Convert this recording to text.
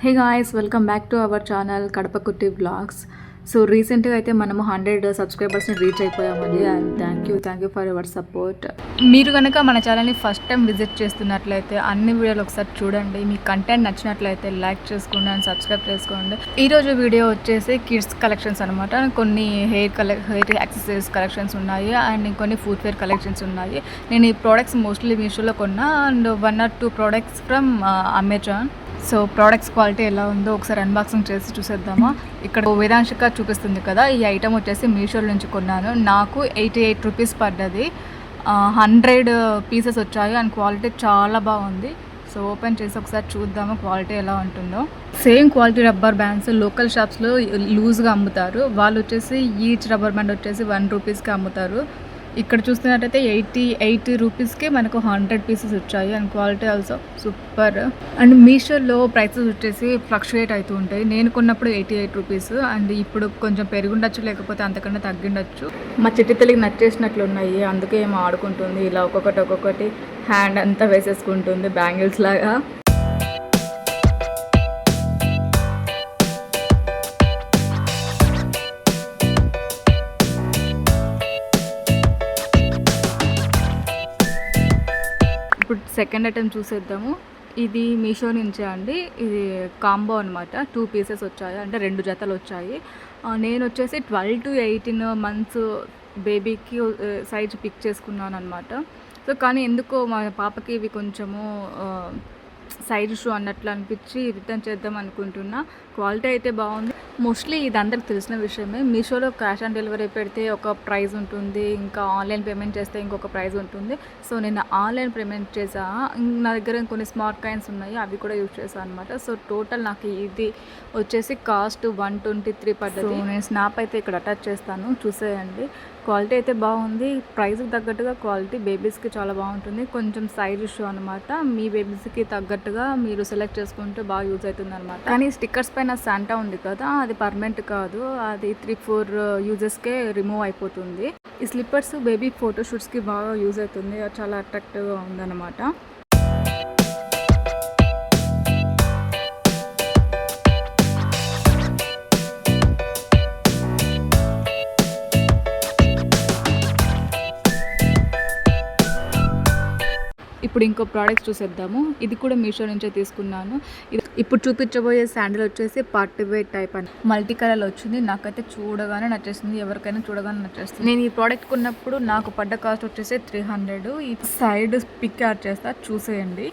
Hey guys, welcome back to our channel Kadapa Kutti vlogs. So రీసెంట్గా అయితే మనము 100 సబ్స్క్రైబర్స్ని రీచ్ అయిపోయామండి. And thank you for your support. మీరు కనుక మన ఛానల్ని ఫస్ట్ టైం విజిట్ చేస్తున్నట్లయితే అన్ని వీడియోలు ఒకసారి చూడండి. మీ కంటెంట్ నచ్చినట్లయితే లైక్ చేసుకోండి అండ్ సబ్స్క్రైబ్ చేసుకోండి. ఈరోజు వీడియో వచ్చేసి కిడ్స్ కలెక్షన్స్ అనమాట. కొన్ని హెయిర్ యాక్సెసరీస్ కలెక్షన్స్ ఉన్నాయి అండ్ కొన్ని ఫుట్వేర్ కలెక్షన్స్ ఉన్నాయి. నేను ఈ ప్రోడక్ట్స్ మోస్ట్లీ మీషోలో కొన్నా and 1 or 2 products from Amazon. So products quality ఎలా ఉందో ఒకసారి అన్బాక్సింగ్ చేసి చూసేద్దామా. ఇక్కడ వేదాంశిక చూపిస్తుంది కదా, ఈ ఐటమ్ వచ్చేసి మీషో నుంచి కొన్నాను. నాకు 88 రూపీస్ పడ్డది. 100 పీసెస్ వచ్చాయి అండ్ క్వాలిటీ చాలా బాగుంది. సో ఓపెన్ చేసి ఒకసారి చూద్దాము క్వాలిటీ ఎలా ఉంటుందో. Same quality rubber bands local షాప్స్లో లూజ్గా అమ్ముతారు. వాళ్ళు వచ్చేసి ఈచ్ రబ్బర్ బ్యాండ్ వచ్చేసి 1 రూపీస్కి అమ్ముతారు. ఇక్కడ చూస్తున్నట్టయితే 80 రూపీస్కి మనకు 100 పీసెస్ వచ్చాయి and quality also super. And మీషోలో ప్రైసెస్ వచ్చేసి ఫ్లక్చుయేట్ అవుతూ ఉంటాయి. నేను కొన్నప్పుడు 88 రూపీస్ అండ్ ఇప్పుడు కొంచెం పెరుగుండొచ్చు, లేకపోతే అంతకన్నా తగ్గిండొచ్చు. మా చిట్టి తల్లికి నచ్చేసినట్లు ఉన్నాయి, అందుకే ఏమో ఆడుకుంటుంది. ఇలా ఒక్కొక్కటి హ్యాండ్ అంతా వేసేసుకుంటుంది బ్యాంగిల్స్ లాగా. ఇప్పుడు సెకండ్ ఐటెం చూసేద్దాము. ఇది మీషో నుంచే అండి. ఇది కాంబో అనమాట. 2 పీసెస్ వచ్చాయి, అంటే 2 జతలు వచ్చాయి. నేను వచ్చేసి 12 to 18 months బేబీకి సైజ్ పిక్ చేసుకున్నాను అనమాట. సో కానీ ఎందుకో మా పాపకి ఇవి కొంచెము సైజ్ ఇష్యూ అన్నట్లు అనిపించి రిటర్న్ చేద్దాం అనుకుంటున్నా. క్వాలిటీ అయితే బాగుంది. మోస్ట్లీ ఇది అందరికి తెలిసిన విషయమే. మీషోలో క్యాష్ ఆన్ డెలివరీ పెడితే ఒక ప్రైస్ ఉంటుంది, ఇంకా ఆన్లైన్ పేమెంట్ చేస్తే ఇంకొక ప్రైస్ ఉంటుంది. సో నేను ఆన్లైన్ పేమెంట్ చేసా. నా దగ్గర కొన్ని స్మార్ట్ కాయిన్స్ ఉన్నాయి, అవి కూడా యూజ్ చేశాను అనమాట. సో టోటల్ నాకు ఇది వచ్చేసి కాస్ట్ 123 పడ్డది. నేను స్నాప్ అయితే ఇక్కడ అటాచ్ చేస్తాను, చూసేయండి. క్వాలిటీ అయితే బాగుంది. ప్రైస్కి తగ్గట్టుగా క్వాలిటీ బేబీస్కి చాలా బాగుంటుంది. కొంచెం సైజ్ ఇష్యూ అనమాట. మీ బేబీస్కి తగ్గట్టుగా మీరు సెలెక్ట్ చేసుకుంటే బాగా యూజ్ అవుతుంది అనమాట. కానీ స్టిక్కర్స్ పైన శాంటా ఉంది కదా, అది పర్మనెంట్ కాదు. అది 3-4 యూజెస్కే రిమూవ్ అయిపోతుంది. ఈ స్లిప్పర్స్ బేబీ ఫోటోషూట్స్కి బాగా యూజ్ అవుతుంది. చాలా అట్రాక్టివ్గా ఉందన్నమాట. ఇప్పుడు ఇంకో ప్రోడక్ట్స్ చూసేద్దాము. ఇది కూడా మీషో నుంచే తీసుకున్నాను. ఇప్పుడు చూపించబోయే శాండిల్ వచ్చేసి పార్టీ వేర్ టైప్ అని మల్టీ కలర్లో వచ్చింది. నాకైతే చూడగానే నచ్చేసింది, ఎవరికైనా చూడగానే నచ్చేస్తుంది. నేను ఈ ప్రోడక్ట్ కొన్నప్పుడు నాకు పడ్డ కాస్ట్ వచ్చేసి 300. ఈ సైడ్ పిక్ యాడ్ చేస్తా, చూసేయండి.